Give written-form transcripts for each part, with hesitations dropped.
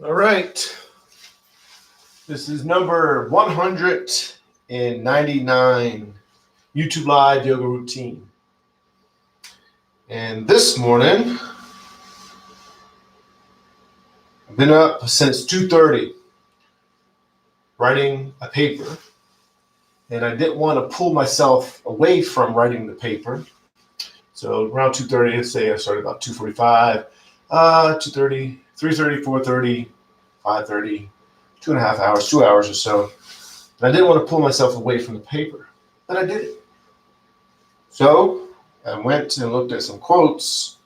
All right. This is number 199 YouTube Live Yoga Routine. And this morning, I've been up since 2:30 writing a paper. And I didn't want to pull myself away from writing the paper. So around 2:30, let's say I started about 2:45, 2:30, 3:30, 4:30, 5:30, 2.5 hours, 2 hours or so. And I didn't want to pull myself away from the paper, but I did it. So I went and looked at some quotes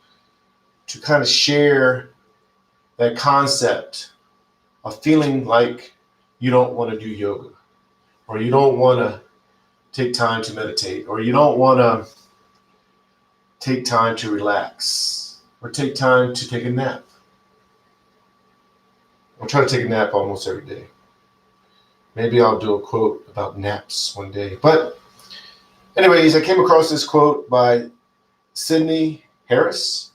to kind of share that concept of feeling like you don't want to do yoga, or you don't want to take time to meditate, or you don't want to take time to relax, or take time to take a nap. I try to take a nap almost every day. Maybe I'll do a quote about naps one day. But anyways, I came across this quote by Sydney Harris,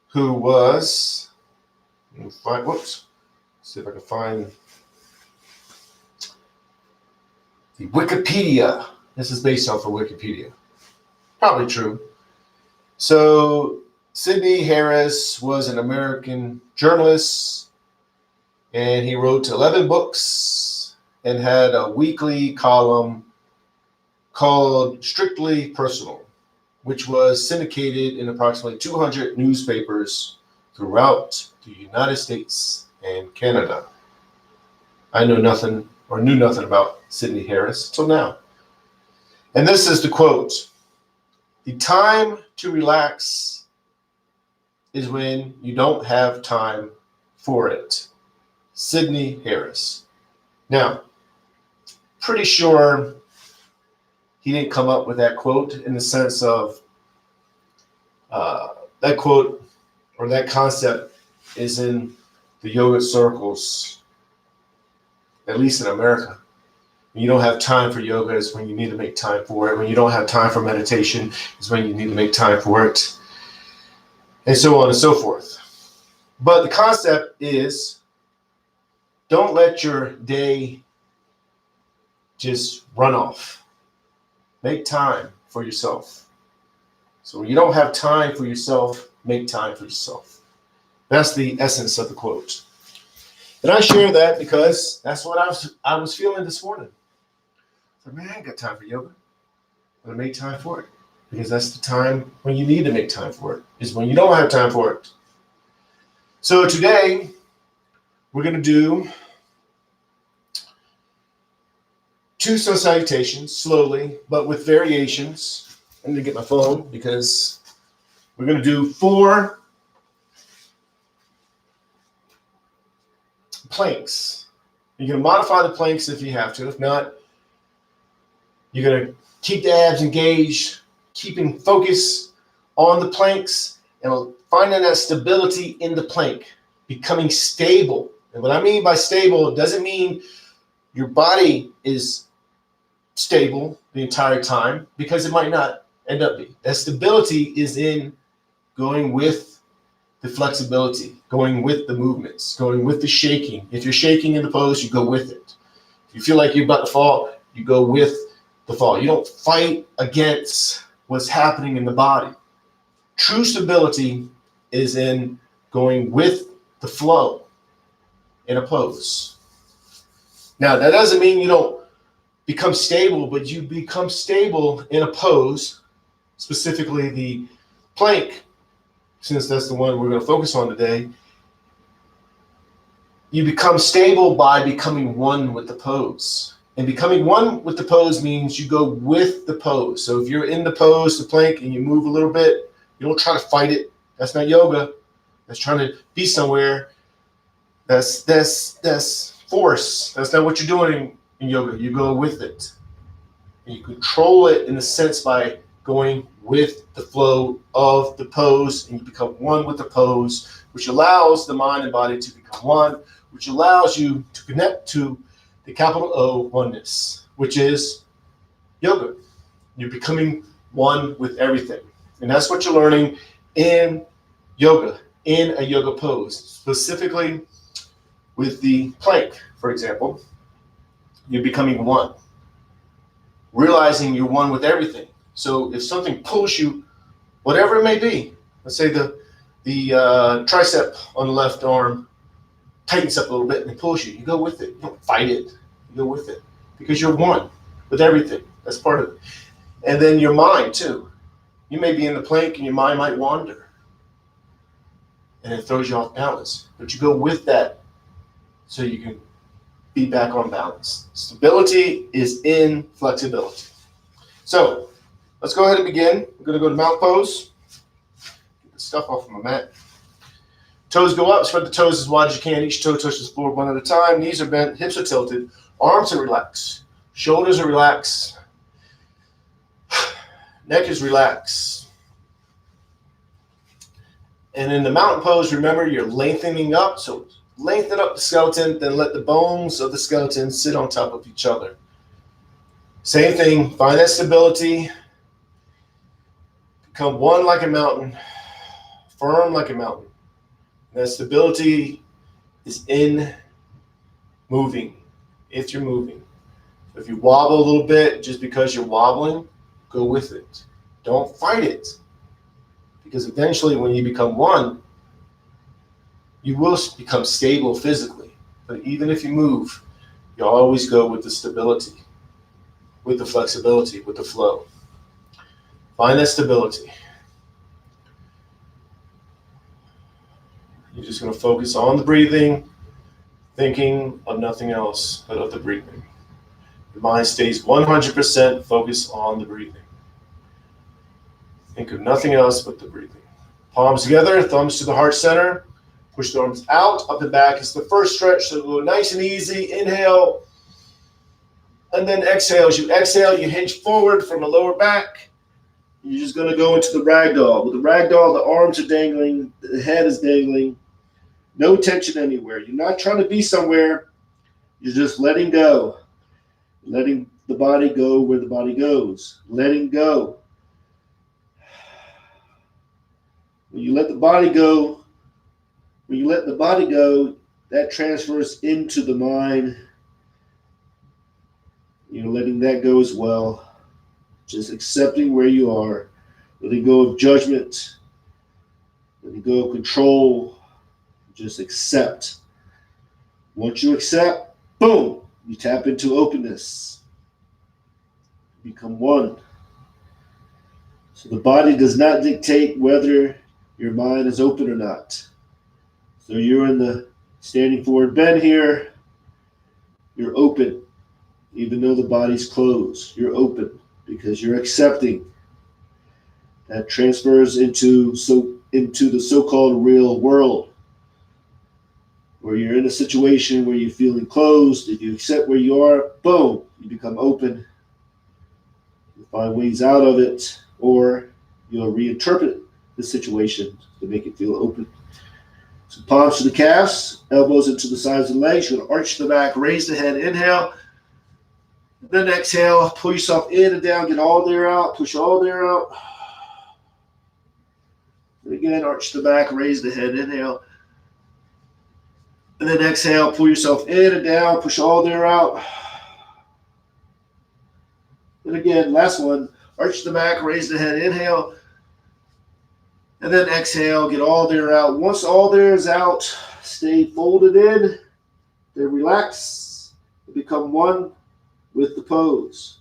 who was, let's see if I can find the Wikipedia. This is based off of Wikipedia. Probably true. So Sydney Harris was an American journalist, and he wrote 11 books and had a weekly column called Strictly Personal, which was syndicated in approximately 200 newspapers throughout the United States and Canada. I know nothing or knew nothing about Sydney Harris until now. And this is the quote: "The time to relax is when you don't have time for it." Sydney Harris. Now, pretty sure he didn't come up with that quote in the sense of that quote or that concept is in the yoga circles, at least in America. When you don't have time for yoga is when you need to make time for it. When you don't have time for meditation is when you need to make time for it, and so on and so forth. But the concept is, don't let your day just run off. Make time for yourself. So when you don't have time for yourself, make time for yourself. That's the essence of the quote. And I share that because that's what I was feeling this morning. So, man, I ain't got time for yoga, but I made time for it, because that's the time when you need to make time for it, is when you don't have time for it. So today, we're going to do 2 sun salutations slowly, but with variations. I need to get my phone because we're going to do 4 planks. You're going to modify the planks if you have to. If not, you're going to keep the abs engaged, keeping focus on the planks and finding that stability in the plank, becoming stable. And what I mean by stable, it doesn't mean your body is stable the entire time, because it might not end up being. That stability is in going with the flexibility, going with the movements, going with the shaking. If you're shaking in the pose, you go with it. If you feel like you're about to fall, you go with the fall. You don't fight against what's happening in the body. True stability is in going with the flow in a pose. Now, that doesn't mean you don't become stable, but you become stable in a pose, specifically the plank, since that's the one we're going to focus on today. You become stable by becoming one with the pose. And becoming one with the pose means you go with the pose. So if you're in the pose, the plank, and you move a little bit, you don't try to fight it. That's not yoga. That's trying to be somewhere. That's force. That's not what you're doing in yoga. You go with it. And you control it in a sense by going with the flow of the pose, and you become one with the pose, which allows the mind and body to become one, which allows you to connect to the capital O oneness, which is yoga. You're becoming one with everything. And that's what you're learning in yoga, in a yoga pose. Specifically, with the plank, for example, you're becoming one, realizing you're one with everything. So if something pulls you, whatever it may be, let's say the tricep on the left arm tightens up a little bit and it pulls you, you go with it. You don't fight it, you go with it because you're one with everything. That's part of it. And then your mind too. You may be in the plank and your mind might wander and it throws you off balance, but you go with that so you can be back on balance. Stability is in flexibility. So let's go ahead and begin. We're going to go to mountain pose. Get the stuff off of my mat. Toes go up, spread the toes as wide as you can. Each toe touches the floor one at a time. Knees are bent, hips are tilted, arms are relaxed, shoulders are relaxed, neck is relaxed. And in the mountain pose, remember you're lengthening up. So lengthen up the skeleton, then let the bones of the skeleton sit on top of each other. Same thing, find that stability. Become one like a mountain, firm like a mountain. That stability is in moving, if you're moving. If you wobble a little bit, just because you're wobbling, go with it. Don't fight it. Because eventually when you become one, you will become stable physically. But even if you move, you always go with the stability, with the flexibility, with the flow. Find that stability. You're just going to focus on the breathing, thinking of nothing else but of the breathing. Your mind stays 100% focused on the breathing. Think of nothing else but the breathing. Palms together, thumbs to the heart center. Push the arms out, up and back. It's the first stretch, so go nice and easy. Inhale, and then exhale. As you exhale, you hinge forward from the lower back. You're just going to go into the ragdoll. With the ragdoll, the arms are dangling, the head is dangling. No tension anywhere. You're not trying to be somewhere. You're just letting go. Letting the body go where the body goes. Letting go. When you let the body go, that transfers into the mind. You're letting that go as well. Just accepting where you are. Letting go of judgment. Letting go of control. Just accept. Once you accept, boom, you tap into openness. Become one. So the body does not dictate whether your mind is open or not. So you're in the standing forward bend here. You're open. Even though the body's closed, you're open because you're accepting. That transfers into the so-called real world, where you're in a situation where you're feeling closed. If you accept where you are, boom, you become open. You find ways out of it, or you'll reinterpret the situation to make it feel open. So palms to the calves, elbows into the sides of the legs. You're going to arch the back, raise the head, inhale. Then exhale, pull yourself in and down, get all the air out, push all the air out. And again, arch the back, raise the head, inhale. And then exhale, pull yourself in and down, push all the air out. And again, last one, arch the back, raise the head, inhale. And then exhale, get all the air out. Once all the air is out, stay folded in, then relax, and become one with the pose.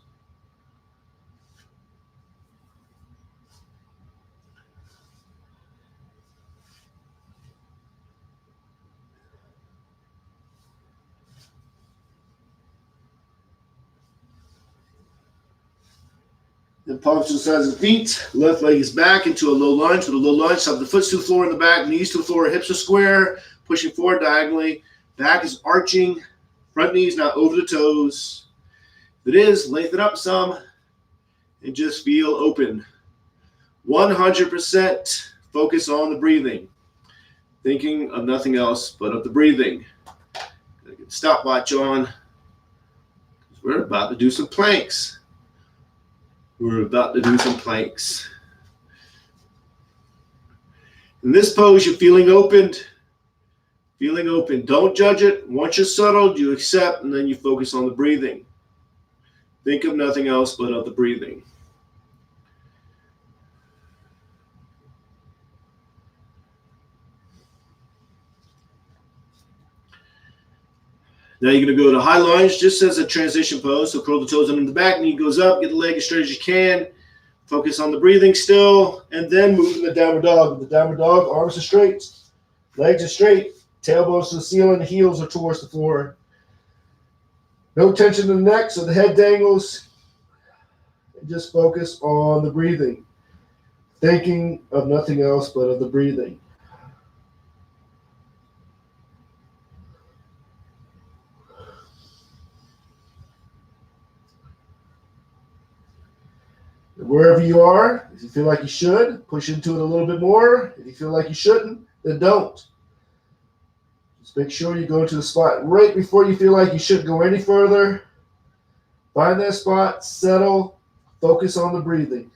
Then palms to the sides of the feet. Left leg is back into a low lunge. With a low lunge, stop the foot to the floor in the back, knees to the floor, hips are square, pushing forward diagonally. Back is arching, front knees not over the toes. If it is, lengthen up some and just feel open. 100% focus on the breathing. Thinking of nothing else but of the breathing. Get the stopwatch on. We're about to do some planks. In this pose, you're feeling opened. Feeling open. Don't judge it. Once you're settled, you accept, and then you focus on the breathing. Think of nothing else but of the breathing. Now you're going to go to high lunge just as a transition pose. So curl the toes under the back, knee goes up, get the leg as straight as you can. Focus on the breathing still, and then move in the downward dog. The downward dog, arms are straight, legs are straight, tailbones to the ceiling, the heels are towards the floor. No tension in the neck, so the head dangles. And just focus on the breathing. Thinking of nothing else but of the breathing. Wherever you are, if you feel like you should, push into it a little bit more. If you feel like you shouldn't, then don't. Just make sure you go to the spot right before you feel like you shouldn't go any further. Find that spot, settle, focus on the breathing.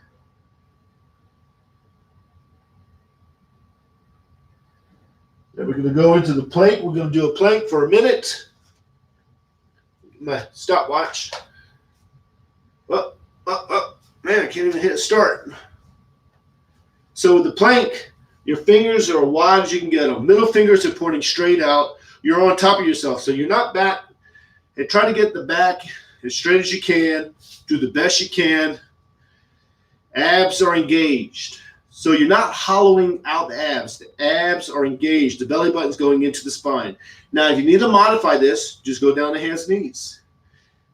Then we're going to go into the plank. We're going to do a plank for a minute. My stopwatch. Up. Man, I can't even hit start. So with the plank, your fingers are as wide as you can get them. Middle fingers are pointing straight out. You're on top of yourself. So you're not back. And try to get the back as straight as you can. Do the best you can. Abs are engaged. So you're not hollowing out the abs. The abs are engaged. The belly button's going into the spine. Now, if you need to modify this, just go down to hands and knees.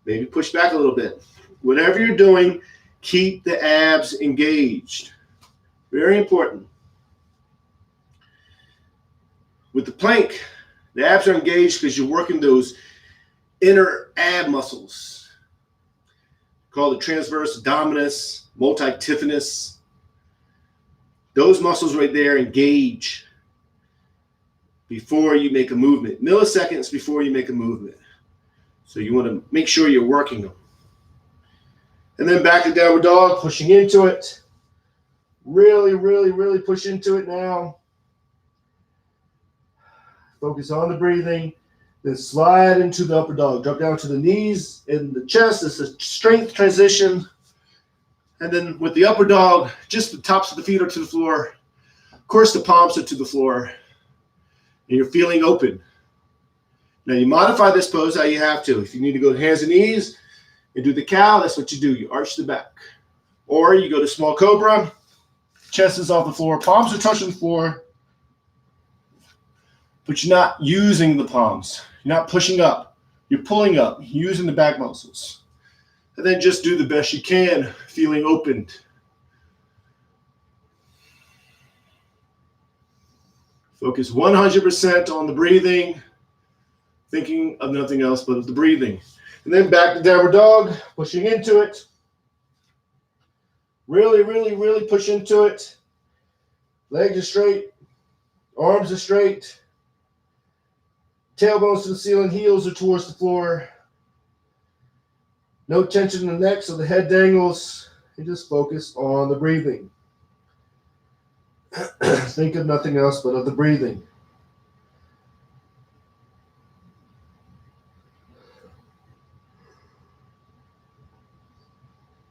Maybe push back a little bit. Whatever you're doing, keep the abs engaged. Very important. With the plank, the abs are engaged because you're working those inner ab muscles called the transverse abdominis, multifidus. Those muscles right there engage before you make a movement, milliseconds before you make a movement. So you want to make sure you're working them. And then back to downward dog, pushing into it. Really, really, really push into it now. Focus on the breathing. Then slide into the upper dog. Drop down to the knees and the chest. It's a strength transition. And then with the upper dog, just the tops of the feet are to the floor. Of course, the palms are to the floor. And you're feeling open. Now, you modify this pose how you have to. If you need to go to hands and knees and do the cow, that's what you do. You arch the back. Or you go to small cobra. Chest is off the floor. Palms are touching the floor. But you're not using the palms. You're not pushing up. You're pulling up, using the back muscles. And then just do the best you can, feeling opened. Focus 100% on the breathing, thinking of nothing else but of the breathing. And then back to downward dog, pushing into it. Really, really, really push into it. Legs are straight. Arms are straight. Tailbones to the ceiling, heels are towards the floor. No tension in the neck, so the head dangles. And just focus on the breathing. Think of nothing else but of the breathing.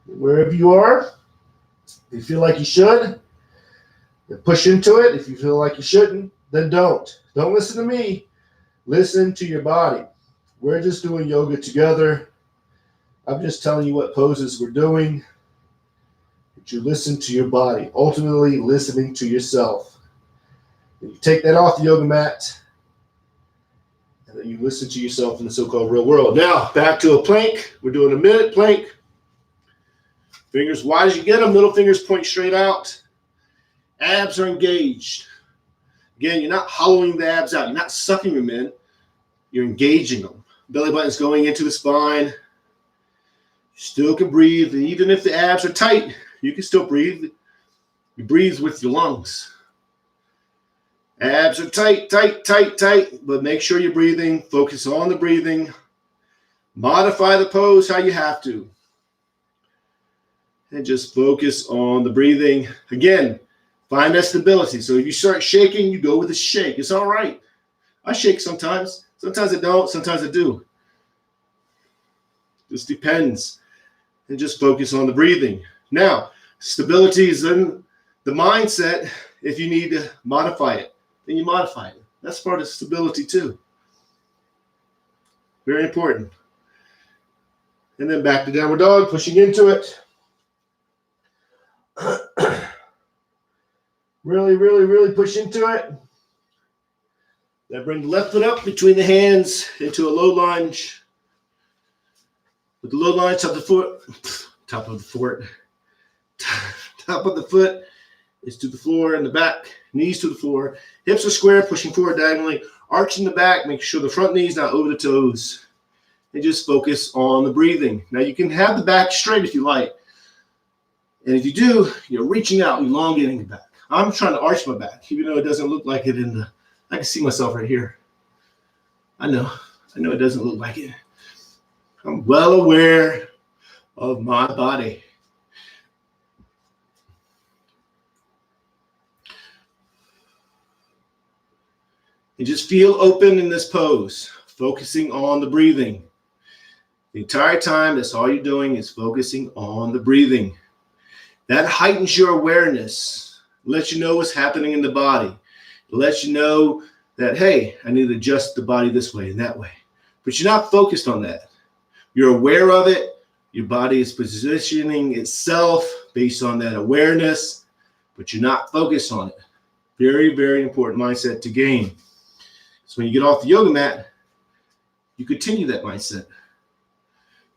Wherever you are, if you feel like you should, then push into it. If you feel like you shouldn't, then don't. Don't listen to me. Listen to your body. We're just doing yoga together. I'm just telling you what poses we're doing. But you listen to your body, ultimately listening to yourself. And you take that off the yoga mat, and then you listen to yourself in the so-called real world. Now, back to a plank. We're doing a minute plank. Fingers wide as you get them. Middle fingers point straight out. Abs are engaged. Again, you're not hollowing the abs out. You're not sucking them in. You're engaging them. Belly button's going into the spine. You still can breathe. Even if the abs are tight, you can still breathe. You breathe with your lungs. Abs are tight, tight, tight, tight. But make sure you're breathing. Focus on the breathing. Modify the pose how you have to. And just focus on the breathing. Again, find that stability. So if you start shaking, you go with a shake. It's all right. I shake sometimes. Sometimes I don't. Sometimes I do. Just depends. And just focus on the breathing. Now, stability is in the mindset. If you need to modify it, then you modify it. That's part of stability too. Very important. And then back to downward dog, pushing into it. Really, really, really push into it. Then bring the left foot up between the hands into a low lunge. With the low lunge, top of the foot is to the floor and the back, knees to the floor. Hips are square, pushing forward diagonally, arching the back, making sure the front knee is not over the toes. And just focus on the breathing. Now you can have the back straight if you like. And if you do, you're reaching out, elongating the back. I'm trying to arch my back, even though it doesn't look like it I can see myself right here. I know it doesn't look like it. I'm well aware of my body. And just feel open in this pose, focusing on the breathing. The entire time, that's all you're doing is focusing on the breathing. That heightens your awareness, lets you know what's happening in the body. It lets you know that, hey, I need to adjust the body this way and that way. But you're not focused on that. You're aware of it. Your body is positioning itself based on that awareness, but you're not focused on it. Very, very important mindset to gain. So when you get off the yoga mat, you continue that mindset.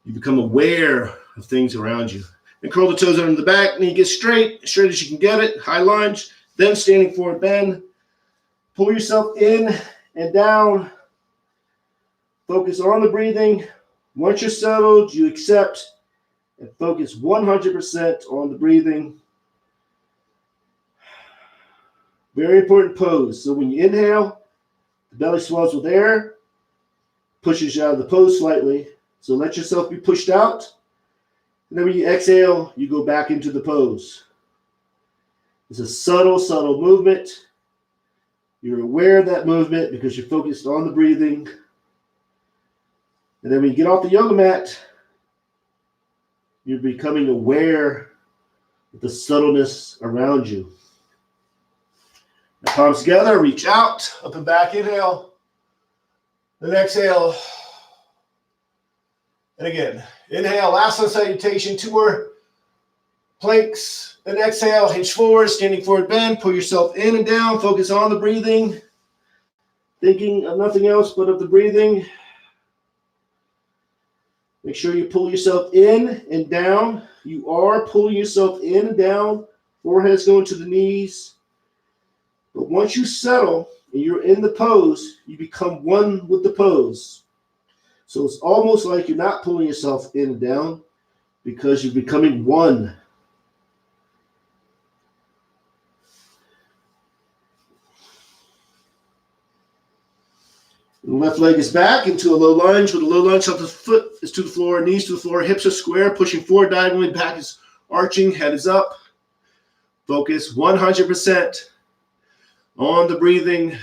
You become aware of things around you. And curl the toes under the back, knee gets straight as you can get it. High lunge, then standing forward bend. Pull yourself in and down. Focus on the breathing. Once you're settled, you accept and focus 100% on the breathing. Very important pose. So when you inhale, the belly swells with air, pushes you out of the pose slightly. So let yourself be pushed out. And then when you exhale, you go back into the pose. It's a subtle, subtle movement. You're aware of that movement because you're focused on the breathing. And then when you get off the yoga mat, you're becoming aware of the subtleness around you. Now, palms together, reach out, up and back, inhale. Then exhale. And again, inhale, last one salutation, 2 more planks. Then exhale, hinge forward, standing forward bend, pull yourself in and down, focus on the breathing, thinking of nothing else but of the breathing. Make sure you pull yourself in and down. You are pulling yourself in and down, forehead's going to the knees. But once you settle and you're in the pose, you become one with the pose. So it's almost like you're not pulling yourself in and down because you're becoming one. The left leg is back into a low lunge. With a low lunge, up the foot is to the floor, knees to the floor, hips are square, pushing forward diagonally, back is arching, head is up. Focus 100% on the breathing.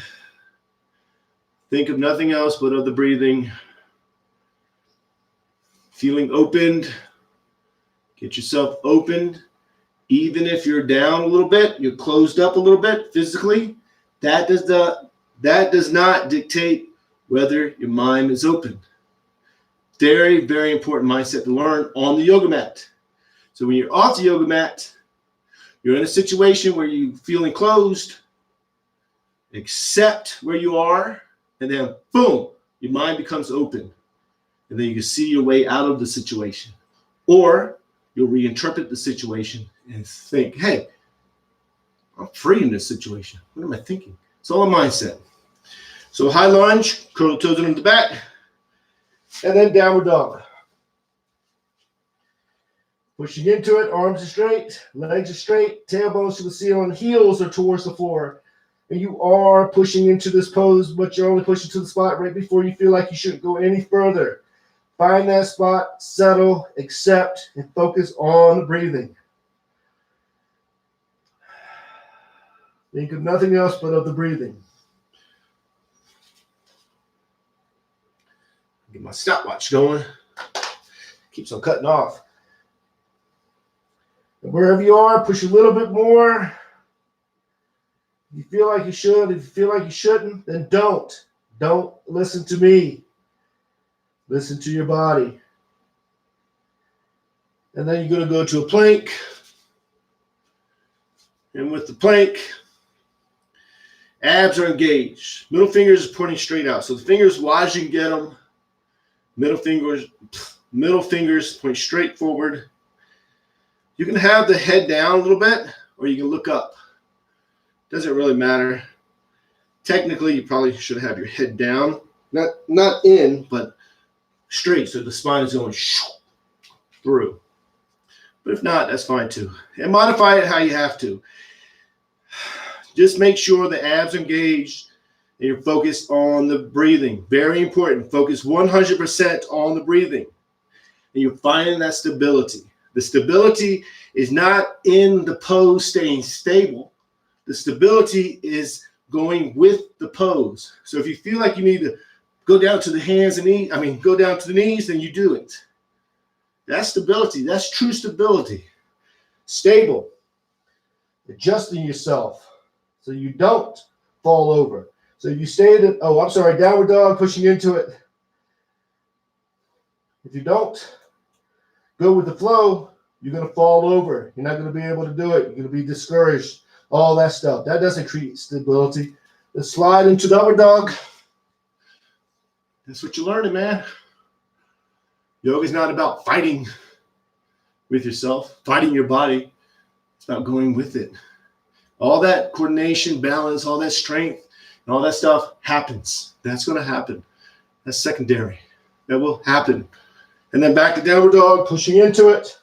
Think of nothing else but of the breathing. Feeling opened. Get yourself opened. Even if you're down a little bit, you're closed up a little bit physically, that does not dictate whether your mind is open. Very, very important mindset to learn on the yoga mat. So when you're off the yoga mat, you're in a situation where you're feeling closed, accept where you are, and then boom, your mind becomes open. And then you can see your way out of the situation. Or you'll reinterpret the situation and think, hey, I'm free in this situation. What am I thinking? It's all a mindset. So high lunge, curl the toes under the back, and then downward dog. Pushing into it, arms are straight, legs are straight, tailbones to the ceiling, heels are towards the floor. And you are pushing into this pose, but you're only pushing to the spot right before you feel like you shouldn't go any further. Find that spot, settle, accept, and focus on the breathing. Think of nothing else but of the breathing. Get my stopwatch going. Keeps on cutting off. And wherever you are, push a little bit more. If you feel like you should, if you feel like you shouldn't, then don't. Don't listen to me. Listen to your body. And then you're going to go to a plank. And with the plank, abs are engaged. Middle fingers are pointing straight out. So the fingers wide as you can get them. Middle fingers point straight forward. You can have the head down a little bit, or you can look up. Doesn't really matter. Technically, you probably should have your head down. Not in, but straight, so the spine is going through. But if not, that's fine too. And modify it how you have to. Just make sure the abs are engaged and you're focused on the breathing. Very important. Focus 100% on the breathing. And you're finding that stability. The stability is not in the pose staying stable. The stability is going with the pose. So if you feel like you need to go down to the hands and knees, go down to the knees, then you do it. That's stability. That's true stability. Stable. Adjusting yourself so you don't fall over. So if you stay in downward dog, pushing into it. If you don't go with the flow, you're going to fall over. You're not going to be able to do it. You're going to be discouraged. All that stuff. That doesn't create stability. Let's slide into downward dog. That's what you're learning, man. Yoga is not about fighting with yourself, fighting your body. It's about going with it. All that coordination, balance, all that strength, and all that stuff happens. That's going to happen. That's secondary. That will happen. And then back to downward dog, pushing into it.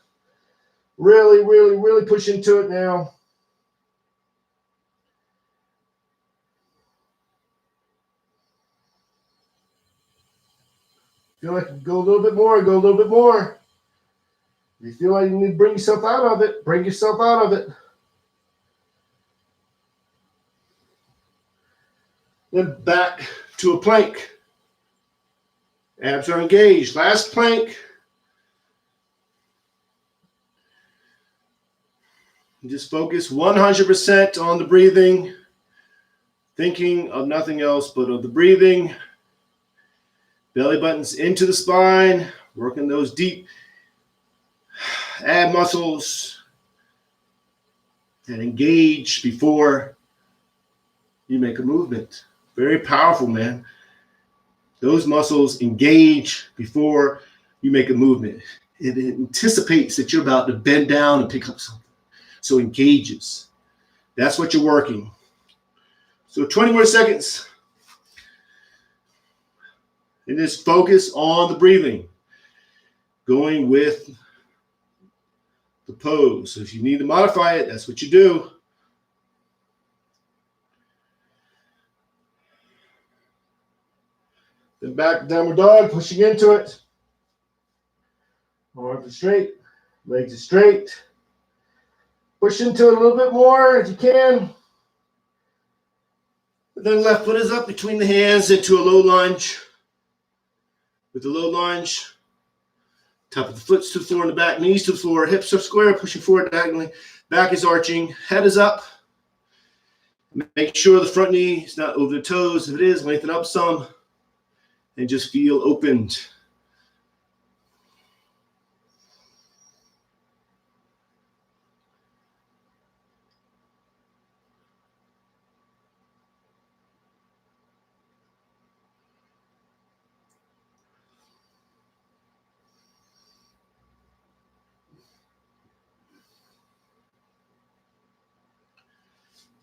Really, really, really push into it now. Feel like you go a little bit more, go a little bit more. If you feel like you need to bring yourself out of it, bring yourself out of it. Then back to a plank. Abs are engaged. Last plank. Just focus 100% on the breathing, thinking of nothing else but of the breathing. Belly buttons into the spine, working those deep ab muscles and engage before you make a movement. Very powerful, man. Those muscles engage before you make a movement. It anticipates that you're about to bend down and pick up something. So engages. That's what you're working. So 20 more seconds. And just focus on the breathing. Going with the pose. So if you need to modify it, that's what you do. Then back downward dog, pushing into it. Arms are straight, legs are straight. Push into it a little bit more if you can. And then left foot is up between the hands into a low lunge. With the low lunge, top of the foot to the floor and the back, knees to the floor, hips are square, pushing forward diagonally. Back is arching, head is up. Make sure the front knee is not over the toes. If it is, lengthen up some and just feel opened.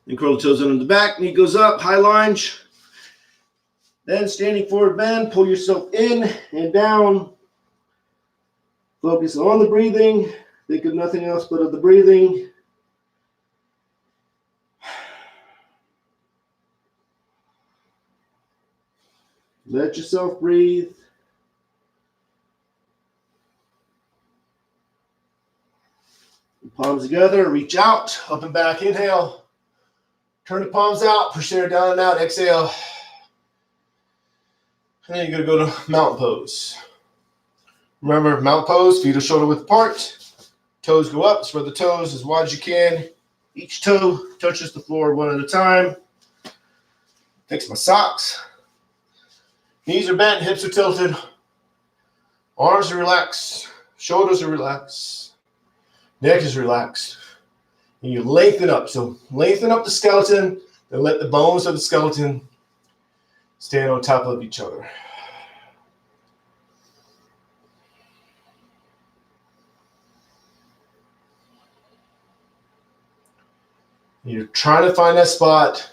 And curl the toes under the back, knee goes up, high lunge. Then standing forward bend, pull yourself in and down. Focus on the breathing. Think of nothing else but of the breathing. Let yourself breathe. Palms together, reach out, up and back, inhale. Turn the palms out, push the air down and out, exhale. And then you're going to go to mountain pose. Remember, mountain pose, feet are shoulder width apart. Toes go up, spread the toes as wide as you can. Each toe touches the floor one at a time. Fix my socks. Knees are bent, hips are tilted. Arms are relaxed, shoulders are relaxed. Neck is relaxed. And you lengthen up. So lengthen up the skeleton, then let the bones of the skeleton stand on top of each other. You're trying to find that spot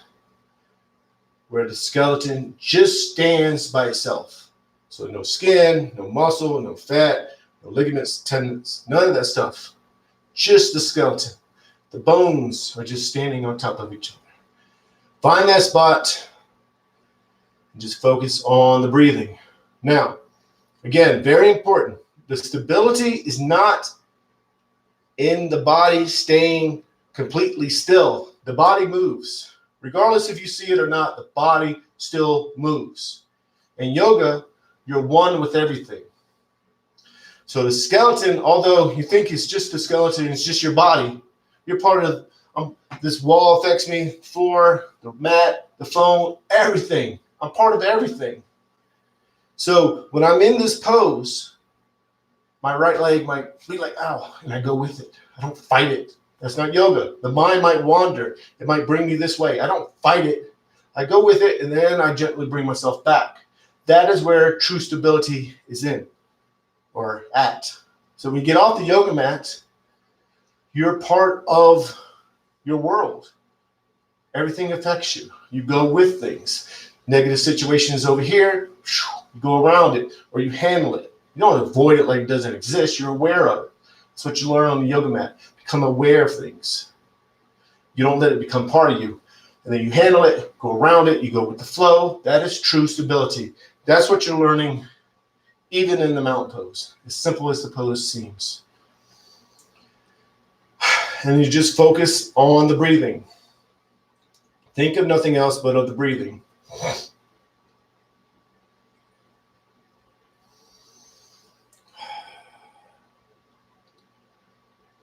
where the skeleton just stands by itself. So no skin, no muscle, no fat, no ligaments, tendons, none of that stuff. Just the skeleton. The bones are just standing on top of each other. Find that spot and just focus on the breathing. Now, again, very important. The stability is not in the body staying completely still. The body moves. Regardless if you see it or not, the body still moves. In yoga, you're one with everything. So the skeleton, although you think it's just the skeleton, it's just your body, you're part of this wall affects me, floor, the mat, the phone, everything. I'm part of everything. So when I'm in this pose, my right leg might be like, ow, and I go with it. I don't fight it. That's not yoga. The mind might wander. It might bring me this way. I don't fight it. I go with it, and then I gently bring myself back. That is where true stability is in or at. So when you get off the yoga mat, you're part of your world. Everything affects you. You go with things. Negative situation is over here. You go around it or you handle it. You don't avoid it like it doesn't exist. You're aware of it. That's what you learn on the yoga mat. Become aware of things. You don't let it become part of you. And then you handle it, go around it, you go with the flow. That is true stability. That's what you're learning even in the mountain pose. As simple as the pose seems. And you just focus on the breathing. Think of nothing else but of the breathing.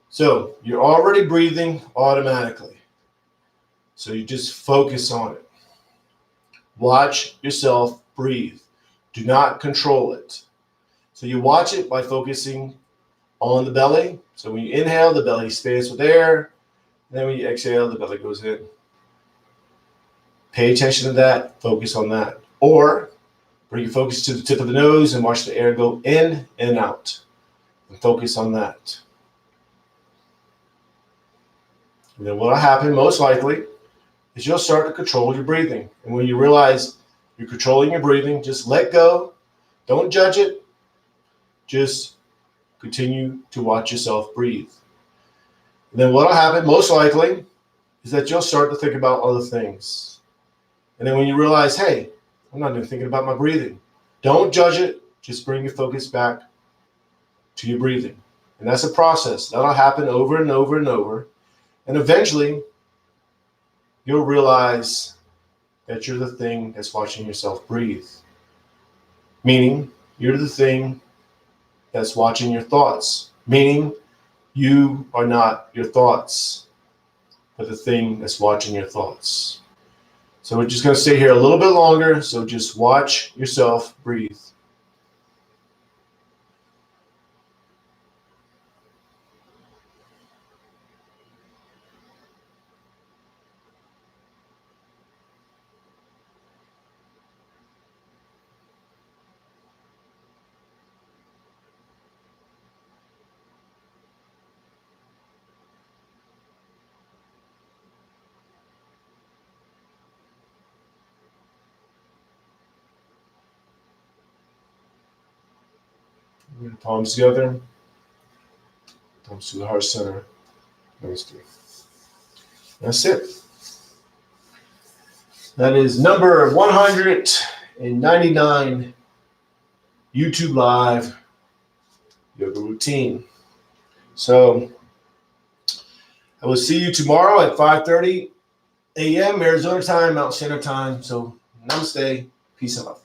So you're already breathing automatically. So you just focus on it. Watch yourself breathe. Do not control it. So you watch it by focusing on the belly. So when you inhale, the belly expands with air. Then when you exhale, the belly goes in. Pay attention to that. Focus on that. Or bring your focus to the tip of the nose and watch the air go in and out. And focus on that. And then what will happen, most likely, is you'll start to control your breathing. And when you realize you're controlling your breathing, just let go. Don't judge it. Just continue to watch yourself breathe. And then what will happen, most likely, is that you'll start to think about other things. And then when you realize, hey, I'm not even thinking about my breathing. Don't judge it. Just bring your focus back to your breathing. And that's a process. That'll happen over and over and over. And eventually, you'll realize that you're the thing that's watching yourself breathe. Meaning, you're the thing that's watching your thoughts. Meaning, you are not your thoughts, but the thing that's watching your thoughts. So we're just going to stay here a little bit longer. So just watch yourself breathe. Palms together, palms to the heart center. Namaste. That's it. That is number 199 YouTube Live yoga routine. So I will see you tomorrow at 5:30 a.m. Arizona time, Mountain Standard Time. So namaste. Peace and love.